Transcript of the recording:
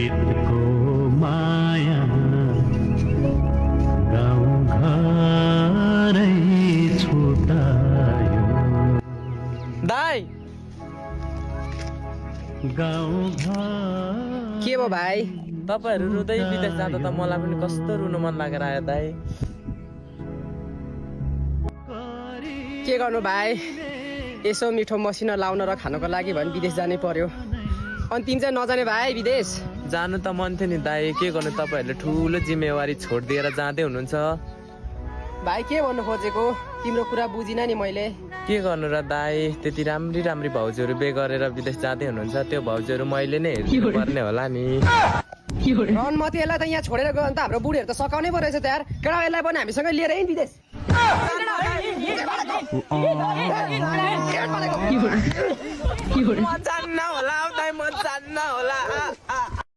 हितको माया गाउँ घरै छुटायो दाइ गाउँ के भयो भाइ तपाईहरु रुँदै विदेश जाँदा त मलाई पनि कस्तो रुन मन लागेर आयो दाइ के गर्नु भाइ यसो मिठो मसिनो लाउन र खानको लागि भने विदेश जानै पर्यो अनि तिमी चाहिँ नजाने भाइ विदेश जानु त मन थियो नि दाइ के गर्नु तपाईहरुले ठुलो जिम्मेवारी छोडिदिएर जाँदै हुनुहुन्छ भाइ के भन्नु खोजेको तिम्रो कुरा बुझिन नि मैले के गर्नु र दाइ त्यति राम्री राम्री भाउजूहरू बे गरेर विदेश जाँदै हुनुहुन्छ त्यो भाउजूहरू मैले नै हेर्नु पर्ने होला नि रन मत यसलाई त यहाँ छोडेर गयो भने त हाम्रो बुढीहरू त सकाउनै पर्यो रहेछ त यार केटा यसलाई पनि हामीसँग लिएर हिँड विदेश म जान्न होला दाइ म जान्न होला